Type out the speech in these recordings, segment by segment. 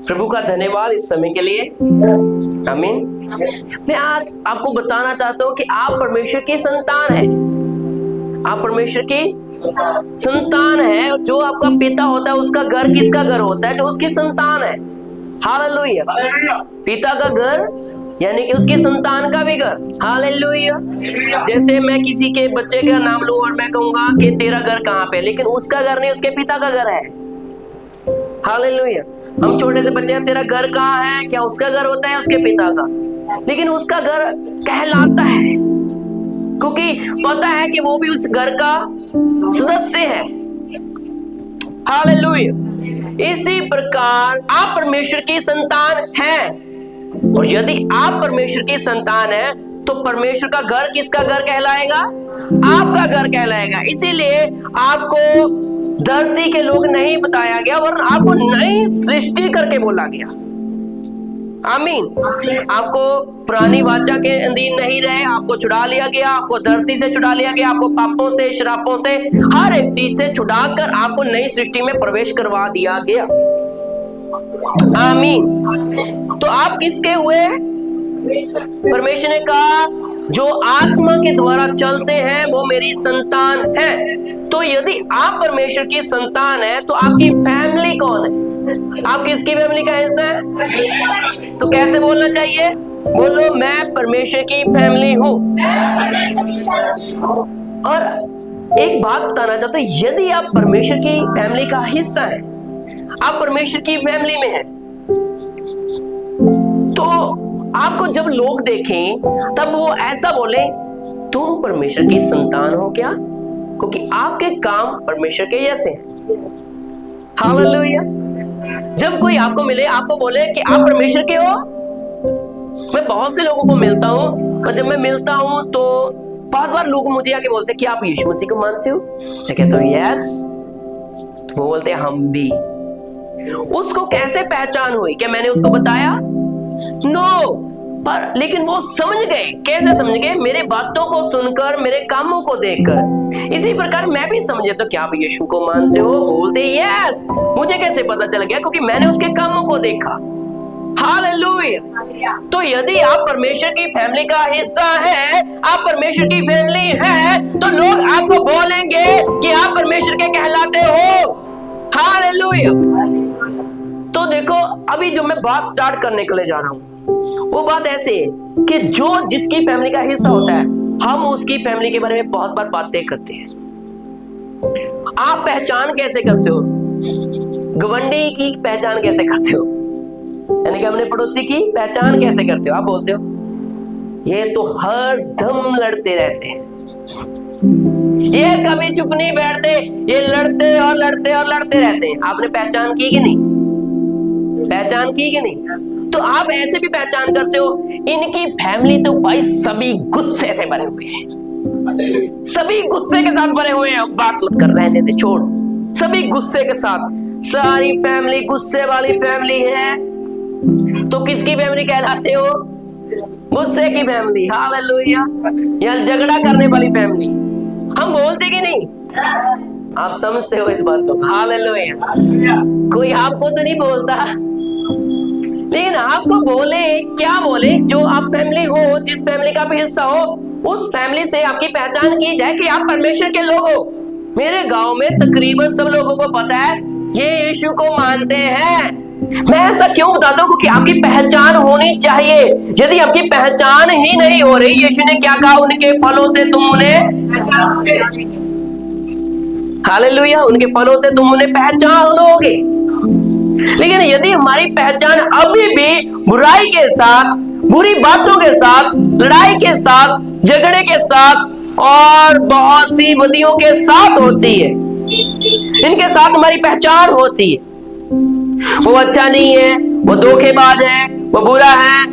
प्रभु का धन्यवाद इस समय के लिए। आमीन। मैं आज आपको बताना चाहता हूं कि आप परमेश्वर की संतान है। आप परमेश्वर की संतान है। जो आपका पिता होता है उसका घर किसका घर होता है? जो उसकी संतान है। हालेलुया। पिता का घर यानी कि उसकी संतान का भी घर। हालेलुया। जैसे मैं किसी के बच्चे का नाम लूं और मैं कहूंगा कि तेरा घर कहाँ पे, लेकिन उसका घर नहीं, उसके पिता का घर है। हालेलुया। हम छोटे से बच्चे हैं, तेरा घर कहाँ है, क्या उसका घर होता है उसके पिता का? लेकिन उसका घर कहलाता है क्योंकि पता है कि वो भी उस घर का सदस्य है। हालेलुया। इसी प्रकार आप परमेश्वर की संतान हैं, और यदि आप परमेश्वर की संतान है तो परमेश्वर का घर किसका घर कहलाएगा? आपका घर कहलाएगा। इसीलिए आपको धरती के लोग नहीं बताया गया, वरन आपको नई सृष्टि करके बोला गया। आमीन। आपको पुरानी वाचा के अधीन नहीं रहे, आपको छुड़ा लिया गया, आपको धरती से छुड़ा लिया गया, आपको पापों से, श्रापों से, हर एक चीज से छुड़ाकर आपको नई सृष्टि में प्रवेश करवा दिया गया। आमीन। तो आप किसके हुए? परमेश्वर ने कहा जो आत्मा के द्वारा चलते हैं वो मेरी संतान है। तो यदि आप परमेश्वर की संतान है तो आपकी फैमिली कौन है? आप किसकी फैमिली का हिस्सा है? तो कैसे बोलना चाहिए? बोलो, मैं परमेश्वर की फैमिली हूं। और एक बात बताना चाहता हूं, यदि आप परमेश्वर की फैमिली का हिस्सा है, आप परमेश्वर की फैमिली में हैं, तो आपको जब लोग देखें तब वो ऐसा बोले, तुम परमेश्वर की संतान हो क्या? क्योंकि आपके काम परमेश्वर के जैसे हैं। हालेलुया। जब कोई आपको मिले, आपको बोले कि आप परमेश्वर के हो। मैं बहुत से लोगों को मिलता हूं, और जब मैं मिलता हूं तो बहुत बार लोग मुझे आके बोलते कि आप यीशु मसीह को मानते हो? मैं कहता हूं यस। तो वो बोलते हैं हम भी। उसको कैसे पहचान हुई? क्या मैंने उसको बताया? नो। पर लेकिन वो समझ गए। कैसे समझ गए? मेरे बातों को सुनकर, मेरे कामों को देखकर। इसी प्रकार मैं भी समझे, तो क्या आप यीशु को मानते हो? बोलते यस। मुझे कैसे पता चल गया? क्योंकि मैंने उसके कामों को देखा। हालेलुया। तो यदि आप परमेश्वर की फैमिली का हिस्सा है, आप परमेश्वर की फैमिली है, तो लोग आपको बोलेंगे कि आप परमेश्वर के कहलाते हो। हालेलुया। तो देखो, अभी जो मैं बात स्टार्ट करने के लिए जा रहा हूं वो बात ऐसे है कि जो जिसकी फैमिली का हिस्सा होता है, हम उसकी फैमिली के बारे में बहुत बार बातें करते हैं। आप पहचान कैसे करते हो? गवंडी की पहचान कैसे करते हो? यानी कि अपने पड़ोसी की पहचान कैसे करते हो? आप बोलते हो ये तो हर दम लड़ते रहते हैं, ये कभी चुप नहीं बैठते, ये लड़ते और लड़ते और लड़ते रहते हैं। आपने पहचान की कि नहीं? पहचान की कि नहीं? तो आप ऐसे भी पहचान करते हो, इनकी फैमिली तो भाई सभी गुस्से से भरे हुए हैं, सभी गुस्से के साथ भरे हुए हैं। अब बात मत कर, रहने दे, छोड़। सभी गुस्से के साथ, सारी फैमिली गुस्से वाली फैमिली है। तो किसकी फैमिली कहलाते हो? गुस्से की फैमिली। हालेलुया। या झगड़ा करने वाली फैमिली। हम बोलते कि नहीं? आप समझते हो इस बात को? हालेलुया। कोई आपको तो नहीं बोलता, लेकिन आपको बोले, क्या बोले? जो आप फैमिली हो, जिस फैमिली का भी हिस्सा हो, उस फैमिली से आपकी पहचान की जाए कि आप परमेश्वर के लोग हो। मेरे गांव में तकरीबन सब लोगों को पता है ये यीशु को मानते हैं। मैं ऐसा क्यों बताता हूँ? क्योंकि आपकी पहचान होनी चाहिए। यदि आपकी पहचान ही नहीं हो रही, यीशु ने क्या कहा? उनके फलों से तुम उन्हें, हालेलुया, उनके फलों से तुम उन्हें पहचानोगे। लेकिन यदि हमारी पहचान अभी भी बुराई के साथ, बुरी बातों के साथ, लड़ाई के साथ, झगड़े के साथ और बहुत सी बदियों के साथ होती है, इनके साथ हमारी पहचान होती है, वो अच्छा नहीं है, वो धोखेबाज है, वो बुरा है,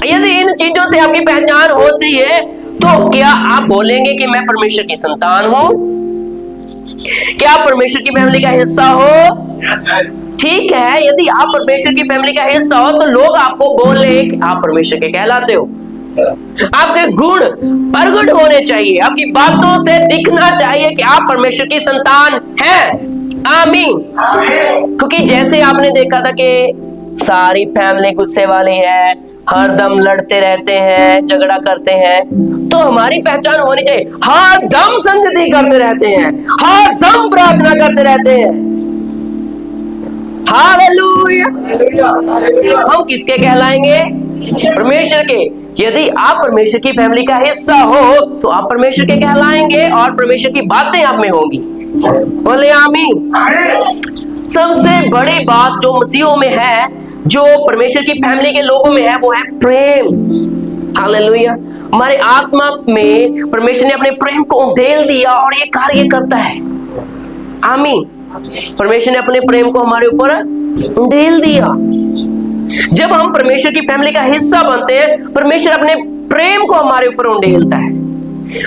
यदि इन चीजों से आपकी पहचान होती है, तो क्या आप बोलेंगे कि मैं परमेश्वर की संतान हूं? क्या आप परमेश्वर की फैमिली का हिस्सा हो? ठीक है। यदि आप परमेश्वर की फैमिली का हिस्सा हो तो लोग आपको बोले कि आप परमेश्वर के कहलाते हो। आपके गुण प्रगट होने चाहिए, आपकी बातों से दिखना चाहिए कि आप परमेश्वर की संतान हैं। आमीन। क्योंकि जैसे आपने देखा था कि सारी फैमिली गुस्से वाली है, हरदम लड़ते रहते हैं, झगड़ा करते हैं, तो हमारी पहचान होनी चाहिए हर दम संगति करते रहते हैं, हर दम प्रार्थना करते रहते हैं। हालेलुया। हम किसके कहलाएंगे? परमेश्वर के। यदि आप परमेश्वर की फैमिली का हिस्सा हो तो आप परमेश्वर के कहलाएंगे और परमेश्वर की बातें आप में होंगी। बोले आमीन। सबसे बड़ी बात जो मसीहों में है, जो परमेश्वर की फैमिली के लोगों में है, वो है प्रेम। हालेलुया। हमारे आत्मा में परमेश्वर ने अपने प्रेम को उंडेल दिया और ये कार्य करता है। आमीन। परमेश्वर ने अपने प्रेम को हमारे ऊपर उंडेल दिया। जब हम परमेश्वर की फैमिली का हिस्सा बनते हैं, परमेश्वर अपने प्रेम को हमारे ऊपर उंडेलता है।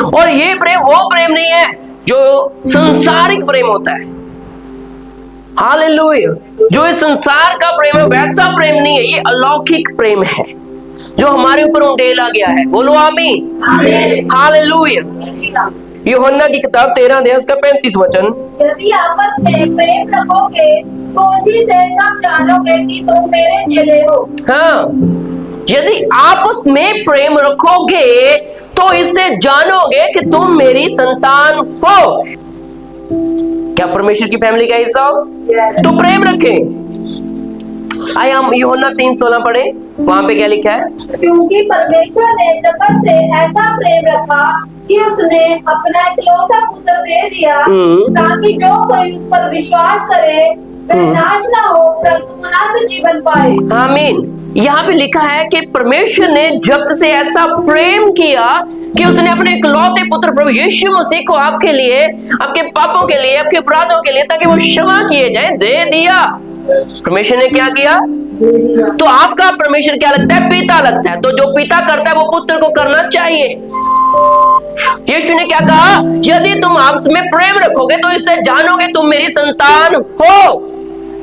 और ये प्रेम वो प्रेम नहीं है जो संसारिक प्रेम होता है। हालेलुया। जो इस संसार का प्रेम है वैसा प्रेम नहीं है, ये अलौकिक प्रेम है जो हमारे ऊपर उंडेला गया है। बोलो आमीन। हालेलुया। यूहन्ना की किताब 13 अध्याय उसका 35 वचन। यदि आपस में प्रेम रखोगे तो उसी से सब जानोगे कि तुम मेरे चेले हो। हाँ, यदि आपस में प्रेम रखोगे तो इससे जानोगे कि तुम मेरी संतान हो। क्या परमेश्वर की फैमिली का हिस्सा हो? तो प्रेम रखें। आइए हम यूहन्ना 3:16 पढ़े। वहां पे क्या लिखा है? क्योंकि परमेश्वर ने जगत से ऐसा प्रेम रखा कि उसने अपना इकलौता पुत्र दे दिया, ताकि जो कोई उस पर विश्वास करे वह नाश ना हो परंतु अनंत जीवन पाए। आमीन। यहाँ पे लिखा है कि परमेश्वर ने जगत से ऐसा प्रेम किया कि उसने अपने इकलौते पुत्र प्रभु यीशु मसीह को आपके लिए, आपके पापों के लिए, आपके अपराधों के लिए, ताकि वो क्षमा किए जाए, दे दिया। परमेश्वर ने क्या किया? तो आपका परमेश्वर क्या लगता है? पिता लगता है। तो जो पिता करता है वो पुत्र को करना चाहिए। यीशु ने क्या कहा? यदि तुम आपस में प्रेम रखोगे तो इससे जानोगे तुम मेरी संतान हो।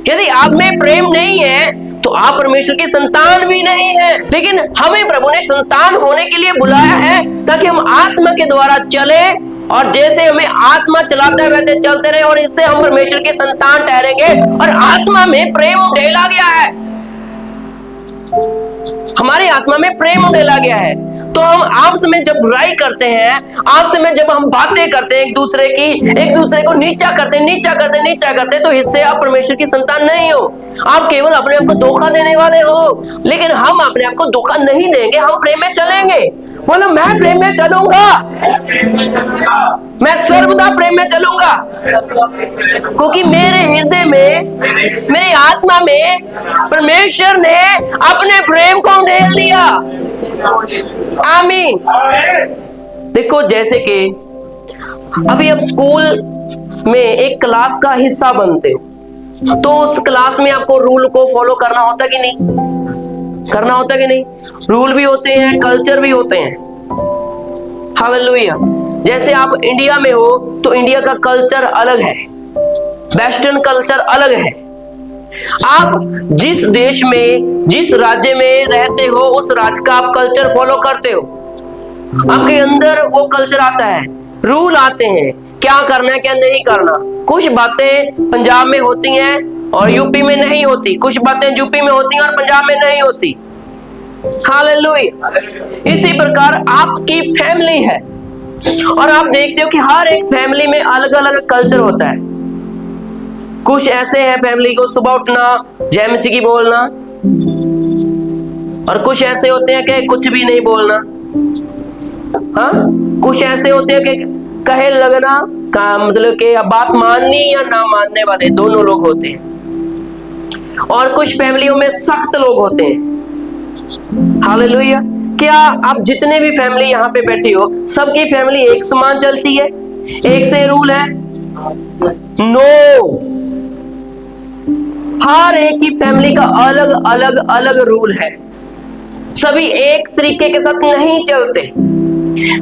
यदि आप में प्रेम नहीं है तो आप परमेश्वर की संतान भी नहीं है। लेकिन हमें प्रभु ने संतान होने के लिए बुलाया है ताकि हम आत्मा के द्वारा चले, और जैसे हमें आत्मा चलाता है वैसे चलते रहे, और इससे हम परमेश्वर की संतान ठहरेंगे। और आत्मा में प्रेम उंडेला गया है, हमारी आत्मा में प्रेम उंडेला गया है। तो हम आपस में जब बुराई करते हैं, आपस में जब हम बातें करते हैं एक दूसरे को नीचा करते, तो इससे आप परमेश्वर की संतान नहीं हो। आप केवल अपने आप को धोखा देने वाले हो। लेकिन हम अपने आप को धोखा नहीं देंगे, हम प्रेम में चलेंगे। बोलो मैं प्रेम में चलूंगा, मैं सर्वदा प्रेम में चलूंगा, क्योंकि मेरे हृदय में, मेरी आत्मा में परमेश्वर ने अपने प्रेम को उंडेल दिया। आमीन। देखो, जैसे कि अभी आप स्कूल में एक क्लास का हिस्सा बनते हो, तो उस क्लास में आपको रूल को फॉलो करना होता कि नहीं? करना होता कि नहीं? रूल भी होते हैं, कल्चर भी होते हैं। हालेलुया। जैसे आप इंडिया में हो तो इंडिया का कल्चर अलग है, वेस्टर्न कल्चर अलग है। आप जिस देश में, जिस राज्य में रहते हो, उस राज्य का आप कल्चर फॉलो करते हो। आपके अंदर वो कल्चर आता है, रूल आते हैं, क्या करना है क्या नहीं करना। कुछ बातें पंजाब में होती हैं और यूपी में नहीं होती, कुछ बातें यूपी में होती हैं और पंजाब में नहीं होती। हालेलुया। इसी प्रकार आपकी फैमिली है, और आप देखते हो कि हर एक फैमिली में अलग अलग कल्चर होता है। कुछ ऐसे हैं फैमिली को सुबह उठना, जय मसीह की बोलना, और कुछ ऐसे होते हैं कि कुछ भी नहीं बोलना। हाँ, कुछ ऐसे होते हैं कि कहे लगना का मतलब कि बात माननी या ना मानने वाले दोनों लोग होते हैं। और कुछ फैमिलियों में सख्त लोग होते हैं। हालेलुया। क्या आप जितने भी फैमिली यहाँ पे बैठी हो, सबकी फैमिली एक समान चलती है? एक से रूल है? नो। हर एक की फैमिली का अलग अलग अलग रूल है, सभी एक तरीके के साथ नहीं चलते।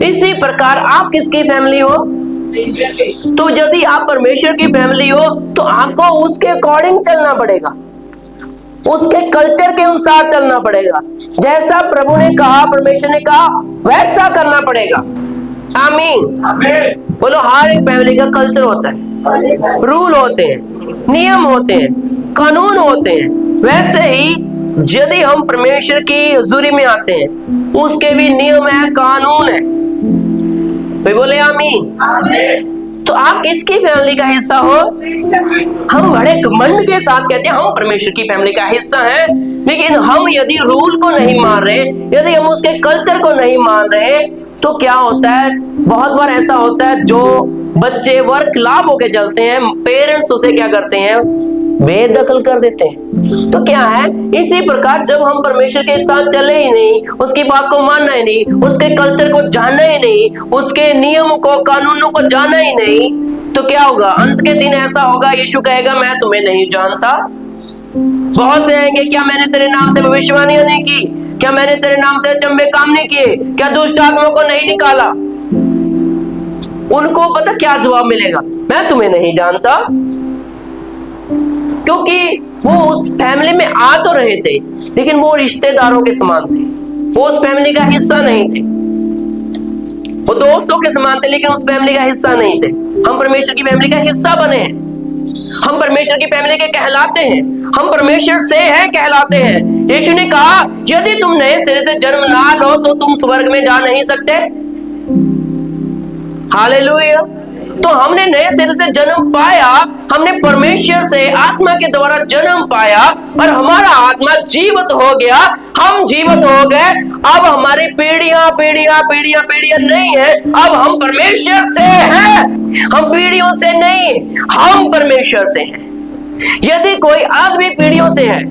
इसी प्रकार आप किसकी फैमिली हो? तो यदि आप परमेश्वर की फैमिली हो तो आपको उसके अकॉर्डिंग चलना पड़ेगा, उसके कल्चर के अनुसार चलना पड़ेगा। जैसा प्रभु ने कहा, परमेश्वर ने कहा, वैसा करना पड़ेगा। आमीन। बोलो, हर एक फैमिली का कल्चर होता है, रूल होते हैं। नियम होते हैं, कानून होते हैं। वैसे ही यदि हम परमेश्वर की हजूरी में आते हैं, उसके भी नियम है, कानून है। कोई बोले आमीन। तो आप किसकी फैमिली का हिस्सा हो? हम बड़े घमंड के साथ कहते हैं हम परमेश्वर की फैमिली का हिस्सा हैं, लेकिन हम यदि रूल को नहीं मान रहे, यदि हम उसके कल्चर को नहीं मान रहे, तो क्या होता है? बहुत बार ऐसा होता है, जो बच्चे वर्खिलाफ होके चलते हैं, पेरेंट्स उसे क्या करते हैं? बेदखल कर देते हैं। तो क्या है, इसी प्रकार जब हम परमेश्वर के साथ चले ही नहीं, उसकी बात को मानना ही नहीं, उसके कल्चर को जानना ही नहीं, उसके नियमों को, कानूनों को जानना ही नहीं, तो क्या होगा? अंत के दिन ऐसा होगा, यीशु कहेगा मैं तुम्हें नहीं जानता। बहुत से आएंगे, क्या मैंने तेरे नाम से भविष्यवाणी नहीं की? क्या मैंने तेरे नाम से अचंभे काम नहीं किए? क्या दुष्ट आत्माओं को नहीं निकाला? उनको पता क्या जवाब मिलेगा? मैं तुम्हें नहीं जानता। क्योंकि वो उस फैमिली में आ तो रहे थे, लेकिन वो रिश्तेदारों के समान थे, वो उस फैमिली का हिस्सा नहीं थे। वो दोस्तों के समान थे, लेकिन उस फैमिली का हिस्सा नहीं थे। हम परमेश्वर की फैमिली का हिस्सा बने हैं, हम परमेश्वर की फैमिली के कहलाते हैं, हम परमेश्वर से हैं कहलाते हैं। यीशु ने कहा यदि तुम नए सिरे से जन्म ना लो तो तुम स्वर्ग में जा नहीं सकते। हालेलुया। तो हमने नए सिरे से जन्म पाया, हमने परमेश्वर से आत्मा के द्वारा जन्म पाया, और हमारा आत्मा जीवित हो गया, हम जीवित हो गए। अब हमारी पीढ़ियां पीढ़ियां पीढ़ियां पीढ़ियां नहीं है, अब हम परमेश्वर से हैं। हम पीढ़ियों से नहीं, हम परमेश्वर से हैं। यदि कोई आज भी पीढ़ियों से है,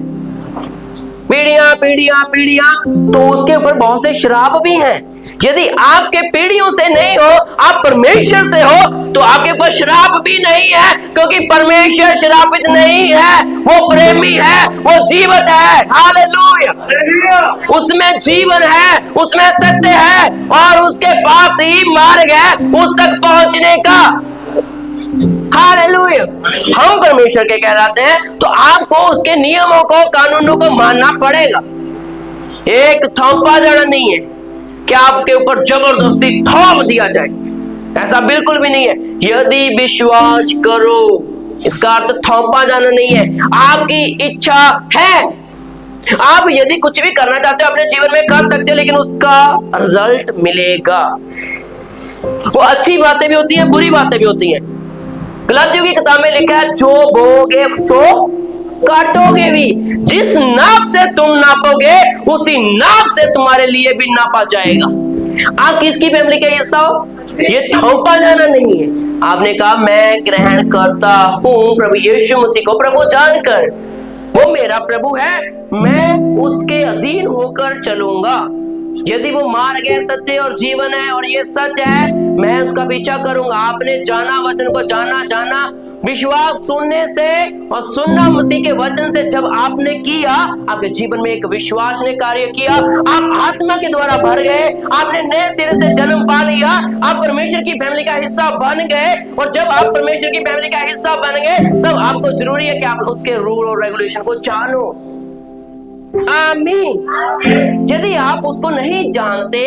पीढ़ियां पीढ़ियां पीढ़ियां, तो उसके ऊपर बहुत से श्राप भी हैं। यदि आपके पीढ़ियों से नहीं हो, आप परमेश्वर से हो, तो आपके पास श्राप भी नहीं है, क्योंकि परमेश्वर श्रापित नहीं है, वो प्रेमी है, वो जीवित है। हालेलुया। उसमें जीवन है, उसमें सत्य है, और उसके पास ही मार्ग है उस तक पहुंचने का। हालेलुया। हम परमेश्वर के कहलाते हैं, तो आपको उसके नियमों को, कानूनों को मानना पड़ेगा। एक थोपा जाना नहीं है कि आपके ऊपर जबरदस्ती थोप दिया जाए, ऐसा बिल्कुल भी नहीं है। यदि विश्वास करो, इसका अर्थ थोपा जाना नहीं है। आपकी इच्छा है, आप यदि कुछ भी करना चाहते हो अपने जीवन में कर सकते हो, लेकिन उसका रिजल्ट मिलेगा। वो अच्छी बातें भी होती हैं, बुरी बातें भी होती हैं। गलातियों की किताब में लिखा है जो बोगे सो काटोगे भी। जिस नाप से तुम नापोगे, उसी नाप से तुम्हारे लिए भी नापा जाएगा। आप किसकी फैमिली का हिस्सा हो? ये थोपा जाना नहीं है। आपने कहा मैं ग्रहण करता हूँ प्रभु यीशु मसीह को प्रभु जानकर, वो मेरा प्रभु है, मैं उसके अधीन होकर चलूंगा। यदि वो मार्ग है, सत्य और जीवन है, और ये सच है, मैं उसका पीछा करूंगा। आपने जाना, वचन को जाना, विश्वास सुनने से, और सुनना मसीह के वचन से जब आपने किया, आपके जीवन में एक विश्वास ने कार्य किया। आप आत्मा के द्वारा भर गए, आपने नए सिरे से जन्म पा लिया, आप परमेश्वर की फैमिली का हिस्सा बन गए। और जब आप परमेश्वर की फैमिली का हिस्सा बन गए, तब आपको जरूरी है कि आप उसके रूल और रेगुलेशन को जानो। आमीन। यदि आप उसको नहीं जानते,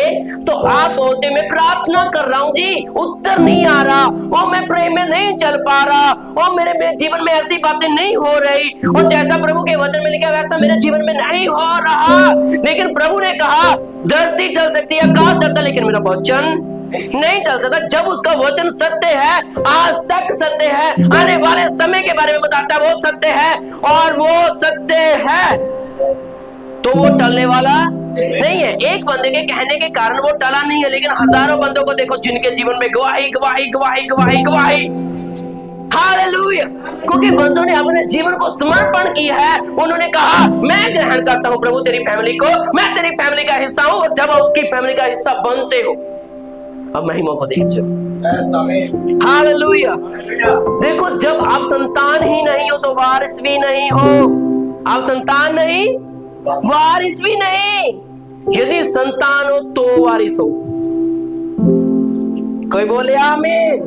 तो आप बोलते मैं प्रार्थना कर रहा हूँ जी, उत्तर नहीं आ रहा, और मैं प्रेम में नहीं चल पा रहा, और मेरे जीवन में ऐसी बातें नहीं हो रही, और जैसा प्रभु के वचन में लिखा वैसा मेरे जीवन में नहीं हो रहा। लेकिन प्रभु ने कहा धरती चल सकती है, आकाश चलता, लेकिन मेरा वचन नहीं चल सकता। जब उसका वचन सत्य है, आज तक सत्य है, आने वाले समय के बारे में बताता है, वो सत्य है, और वो सत्य है, तो वो टलने वाला नहीं है। एक बंदे के कहने के कारण वो टला नहीं है, लेकिन हजारों बंदों को देखो जिनके जीवन में गवाही गवाही गवाही गवाही गवाही। हालेलुया। क्योंकि बंदों ने अपने जीवन को समर्पण किया है। उन्होंने कहा मैं ग्रहण करता हूं प्रभु तेरी फैमिली को, मैं तेरी फैमिली का हिस्सा हूं। और जब उसकी फैमिली का हिस्सा बनते हो, अब महिमा को देखते हो। हालेलुया। देखो, जब आप संतान ही नहीं हो तो वारिस भी नहीं हो। आप संतान नहीं, वारिस भी नहीं। यदि संतान हो तो वारिस हो। कोई बोले आमीन।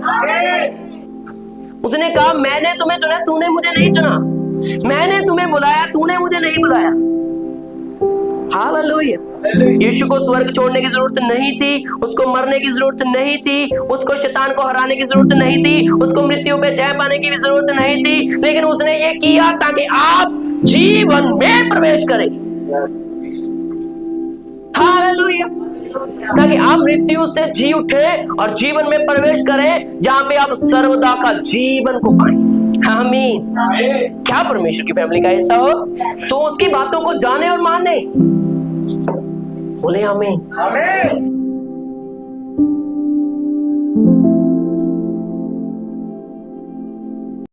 उसने कहा मैंने तुम्हें चुना, तूने मुझे नहीं चुना। मैंने तुम्हें बुलाया, तूने मुझे नहीं बुलाया। हालेलुया। यीशु को स्वर्ग छोड़ने की जरूरत नहीं थी, उसको मरने की जरूरत नहीं थी, उसको शैतान को हराने की जरूरत नहीं थी, उसको मृत्यु पे जय पाने की भी जरूरत नहीं थी, लेकिन उसने ये किया ताकि आप जीवन में प्रवेश करें। हालेलुया। ताकि आप मृत्यु से जी उठे और जीवन में प्रवेश करें, जहां पे आप सर्वदा का जीवन को पाएं। आमीन। क्या परमेश्वर की फैमिली का हिस्सा हो तो उसकी बातों को जाने और माने। बोले आमीन।